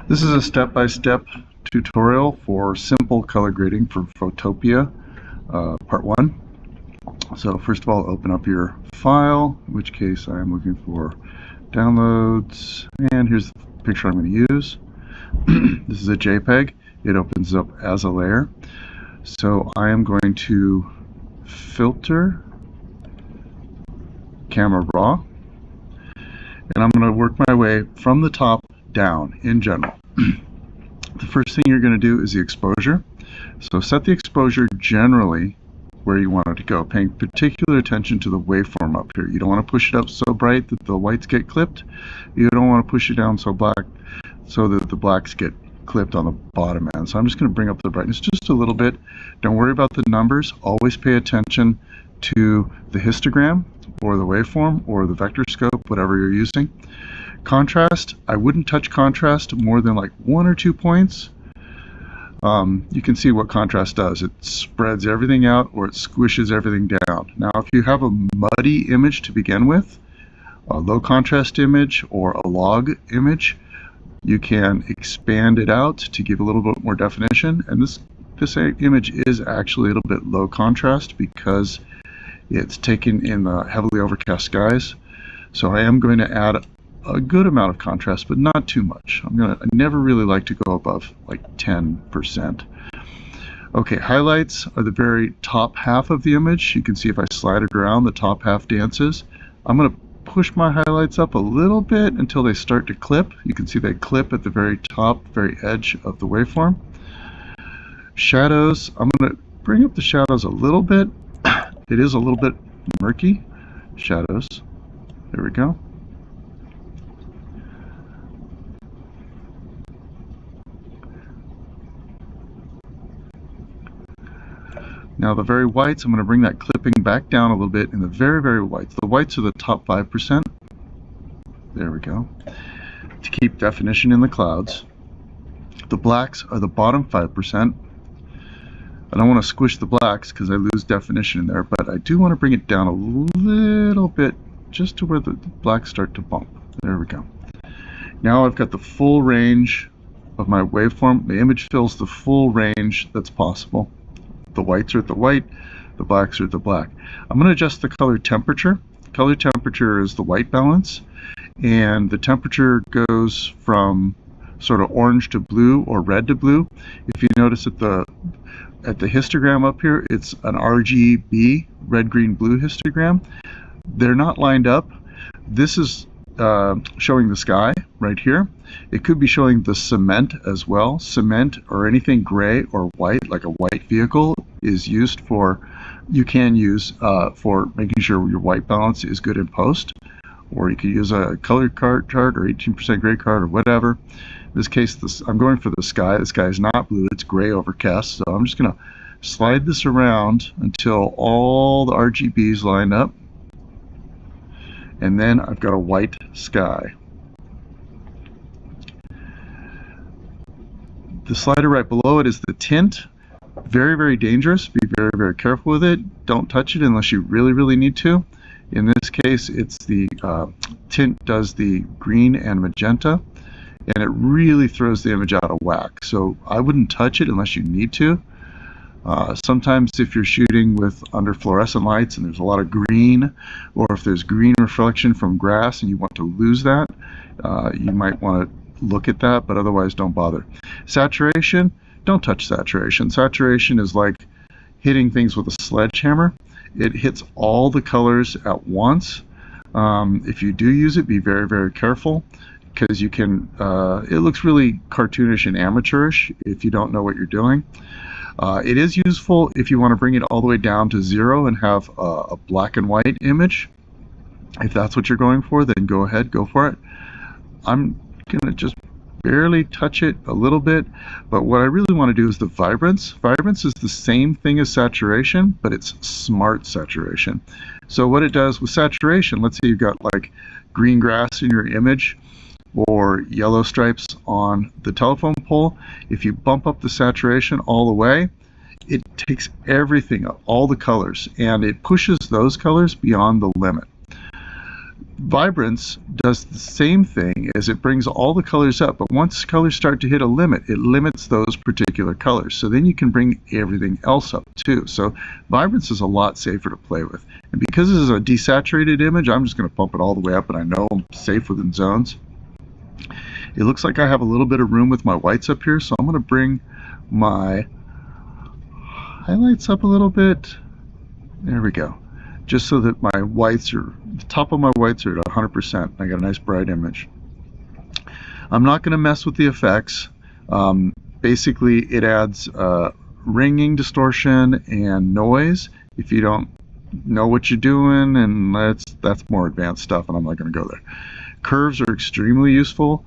This is a step-by-step tutorial for simple color grading for Photopea, part 1. So first of all, open up your file, in which case I am looking for downloads, and here's the picture I'm going to use. This is a JPEG. It opens up as a layer. So I am going to filter camera raw, and I'm going to work my way from the top down in general. The first thing you're going to do is the exposure. So set the exposure generally where you want it to go, paying particular attention to the waveform up here. You don't want to push it up so bright that the whites get clipped. You don't want to push it down so black so that the blacks get clipped on the bottom end. So I'm just going to bring up the brightness just a little bit. Don't worry about the numbers. Always pay attention to the histogram or the waveform or the vector scope, whatever you're using. Contrast, I wouldn't touch contrast more than like 1 or 2 points. You can see what contrast does. It spreads everything out or it squishes everything down. Now if you have a muddy image to begin with, a low contrast image or a log image, you can expand it out to give a little bit more definition. And this image is actually a little bit low contrast because it's taken in the heavily overcast skies. So I am going to add a good amount of contrast, but not too much. I never really like to go above like 10%. Okay, highlights are the very top half of the image. You can see if I slide it around, the top half dances. I'm going to push my highlights up a little bit until they start to clip. You can see they clip at the very top, very edge of the waveform. Shadows, I'm going to bring up the shadows a little bit. It is a little bit murky. Shadows, there we go. Now the very whites, I'm going to bring that clipping back down a little bit in the very, very whites. The whites are the top 5%. There we go. To keep definition in the clouds. The blacks are the bottom 5%. I don't want to squish the blacks because I lose definition in there, but I do want to bring it down a little bit just to where the blacks start to bump. There we go. Now I've got the full range of my waveform. The image fills the full range that's possible. The whites are at the white, the blacks are at the black. I'm going to adjust the color temperature. Color temperature is the white balance, and the temperature goes from sort of orange to blue or red to blue. If you notice at the histogram up here, it's an RGB, red, green, blue histogram. They're not lined up. This is showing the sky right here. It could be showing the cement as well. Cement or anything gray or white, like a white vehicle, is used for, you can use for making sure your white balance is good in post. Or you could use a color chart or 18% gray card or whatever. In this case, I'm going for the sky. The sky is not blue, it's gray overcast. So I'm just going to slide this around until all the RGBs line up. And then I've got a white sky. The slider right below it is the tint. Very, very dangerous. Be very, very careful with it. Don't touch it unless you really, really need to. In this case, it's the tint does the green and magenta, and it really throws the image out of whack. So I wouldn't touch it unless you need to. Sometimes if you're shooting with under fluorescent lights and there's a lot of green, or if there's green reflection from grass and you want to lose that, you might want to look at that, but otherwise don't bother. Saturation, don't touch saturation. Saturation is like hitting things with a sledgehammer. It hits all the colors at once. If you do use it, be very, very careful, because you can, it looks really cartoonish and amateurish if you don't know what you're doing. It is useful if you want to bring it all the way down to 0 and have a black and white image. If that's what you're going for, then go ahead, go for it. I'm going to just barely touch it a little bit, but what I really want to do is the vibrance. Vibrance is the same thing as saturation, but it's smart saturation. So what it does with saturation, let's say you've got like green grass in your image, or yellow stripes on the telephone pole. If you bump up the saturation all the way, it takes everything up, all the colors, and it pushes those colors beyond the limit. Vibrance does the same thing as it brings all the colors up, but once colors start to hit a limit, it limits those particular colors. So then you can bring everything else up too. So Vibrance is a lot safer to play with. And because this is a desaturated image, I'm just going to bump it all the way up, and I know I'm safe within zones. It looks like I have a little bit of room with my whites up here, so I'm going to bring my highlights up a little bit. There we go. Just so that my whites are, the top of my whites are at 100%. I got a nice bright image. I'm not going to mess with the effects. Basically, it adds ringing, distortion, and noise. If you don't know what you're doing, and that's more advanced stuff, and I'm not going to go there. Curves are extremely useful.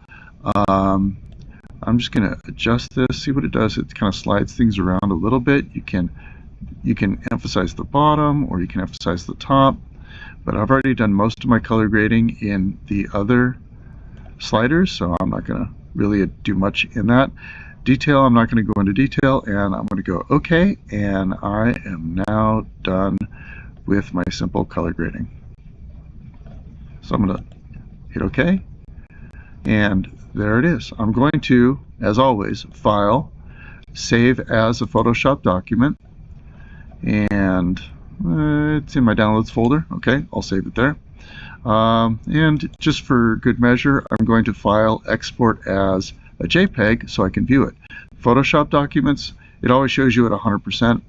I'm just going to adjust this, see what it does. It kind of slides things around a little bit. You can emphasize the bottom, or you can emphasize the top, but I've already done most of my color grading in the other sliders, so I'm not going to really do much in that. Detail, I'm not going to go into detail, and I'm going to go OK, and I am now done with my simple color grading. So I'm going to hit OK, and there it is. I'm going to, as always, File, Save as a Photoshop document, and it's in my Downloads folder. Okay, I'll save it there. And just for good measure, I'm going to File, Export as a JPEG so I can view it. Photoshop documents, it always shows you at 100%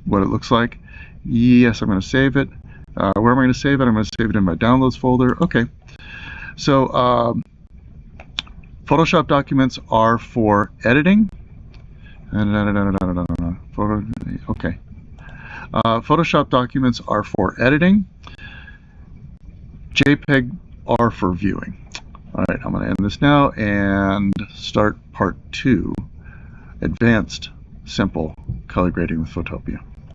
what it looks like. Yes, I'm going to save it. Where am I going to save it? I'm going to save it in my Downloads folder. Okay. So Photoshop documents are for editing. Okay. Photoshop documents are for editing. JPEG are for viewing. All right, I'm going to end this now and start part 2, Advanced Simple Color Grading with Photopea.